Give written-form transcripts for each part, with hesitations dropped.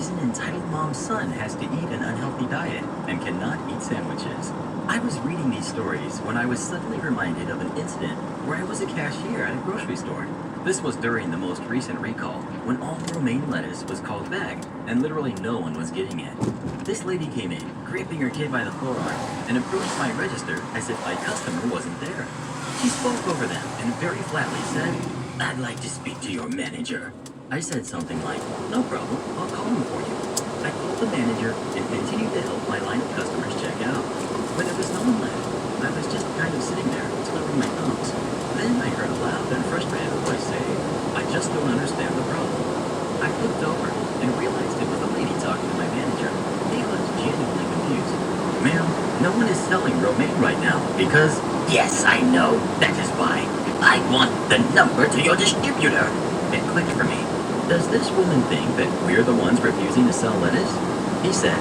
reason entitled mom's son has to eat an unhealthy diet and cannot eat sandwiches. I was reading these stories when I was suddenly reminded of an incident where I was a cashier at a grocery store. This was during the most recent recall, when all romaine lettuce was called back, and literally no one was getting it. This lady came in, gripping her kid by the forearm, and approached my register as if my customer wasn't there. She spoke over them and very flatly said, "I'd like to speak to your manager." I said something like, "No problem, I'll call him for you." I called the manager and continued to help my line of customers check out. When there was no one left, I was just kind of sitting there, twiddling my thumbs. Then I heard a loud and frustrated voice say, "I just don't understand the problem." I looked over and realized it was a lady talking to my manager. He looked genuinely confused. "Ma'am, no one is selling romaine right now because..." "Yes, I know. That is why. I want the number to your distributor." It clicked for me. Does this woman think that we're the ones refusing to sell lettuce? He said,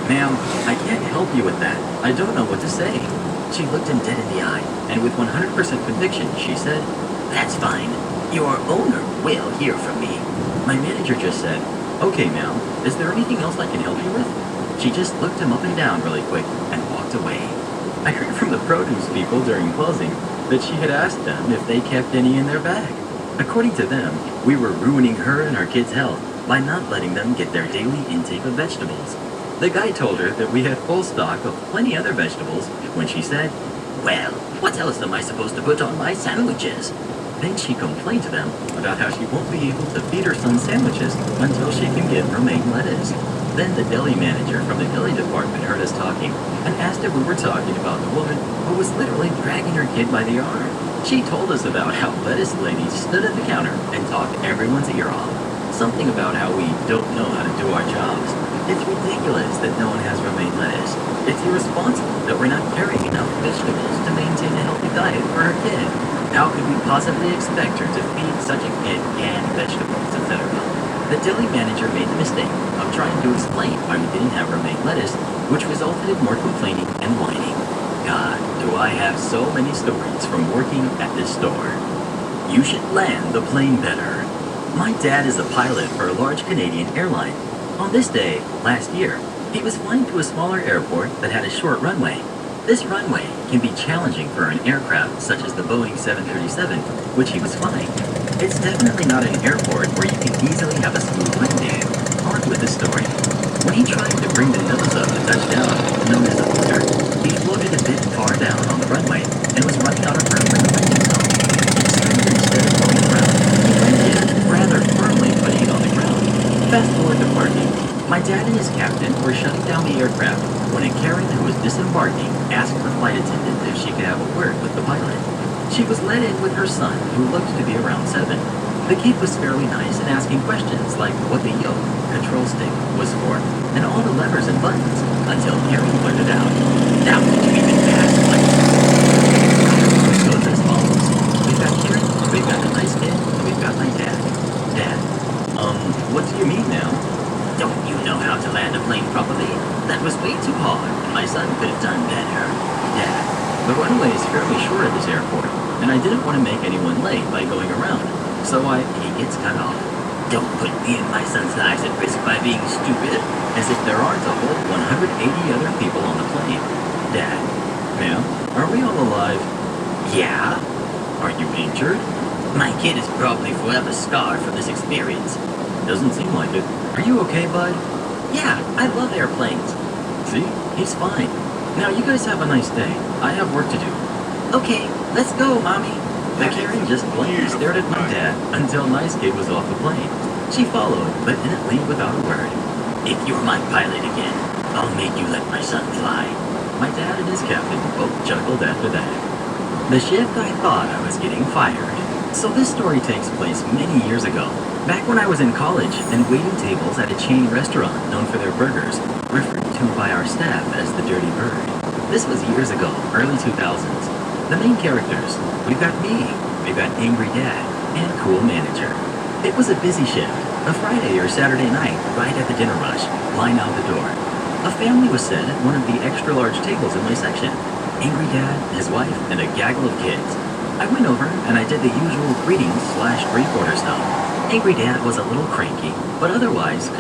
"Ma'am, I can't help you with that. I don't know what to say." She looked him dead in the eye, and with 100% conviction, she said, "That's fine. Your owner will hear from me." My manager just said, "Okay, ma'am, is there anything else I can help you with?" She just looked him up and down really quick and walked away. I heard from the produce people during closing that she had asked them if they kept any in their bag. According to them, we were ruining her and our kids' health by not letting them get their daily intake of vegetables. The guy told her that we had full stock of plenty other vegetables when she said, "Well, what else am I supposed to put on my sandwiches?" Then she complained to them about how she won't be able to feed her son sandwiches until she can get romaine lettuce. Then the deli manager from the deli department heard us talking and asked if we were talking about the woman who was literally dragging her kid by the arm. She told us about how lettuce ladies stood at the counter and talked everyone's ear off. Something about how we don't know how to do our jobs. It's ridiculous that no one has romaine lettuce. It's irresponsible that we're not carrying enough vegetables to maintain a healthy diet for our kid. How could we possibly expect her to feed such a kid canned vegetables, etc.? The deli manager made the mistake of trying to explain why we didn't have romaine lettuce, which resulted in more complaining and whining. God, do I have so many stories from working at this store. You should land the plane better. My dad is a pilot for a large Canadian airline. On this day, last year, he was flying to a smaller airport that had a short runway. This runway can be challenging for an aircraft such as the Boeing 737, which he was flying. It's definitely not an airport where you can easily have a smooth landing. On with the story. When he tried to bring the nose up to touch down, known as a booster, he floated a bit far down on the runway and was running out of room in the landing zone. Instead of going around, he landed rather firmly putting it on the ground. Fast forward to parking. My dad and his captain were shutting down the aircraft when a Karen who was disembarking asked the flight attendant if she could have a word with the pilot. She was let in with her son, who looked to be around 7. The kid was fairly nice and asking questions like what the yoke, control stick, was for, and all the levers and buttons, until Karen blurted out, "Now could you even pass like..." It goes as follows. We've got Karen, we've got the nice kid, and we've got my dad. Dad, what do you mean now? "Don't you know how to land a plane properly? That was way too hard, and my son could have done better." "Dad, the runway is fairly short at this airport, and I didn't want to make anyone late by going around, so he gets cut off." "Don't put me and my son's lives at risk by being stupid." As if there aren't a whole 180 other people on the plane. "Dad, ma'am, are we all alive?" "Yeah." "Are you injured?" "My kid is probably forever scarred from this experience." "Doesn't seem like it. Are you okay, bud?" "Yeah, I love airplanes." "See? He's fine. Now you guys have a nice day. I have work to do." "Okay, let's go, Mommy." The Karen just blankly stared at my dad until Nice Kid was off the plane. She followed, but didn't leave without a word. "If you're my pilot again, I'll make you let my son fly." My dad and his captain both chuckled after that. The shift I thought I was getting fired. So this story takes place many years ago, back when I was in college and waiting tables at a chain restaurant known for their burgers, referred to by our staff as the Dirty Bird. This was years ago, early 2000s. The main characters, we've got me, we've got Angry Dad, and Cool Manager. It was a busy shift, a Friday or Saturday night, right at the dinner rush, line out the door. A family was set at one of the extra-large tables in my section. Angry Dad, his wife, and a gaggle of kids. I went over and I did the usual greetings/drink order stuff. Angry Dad was a little cranky, but otherwise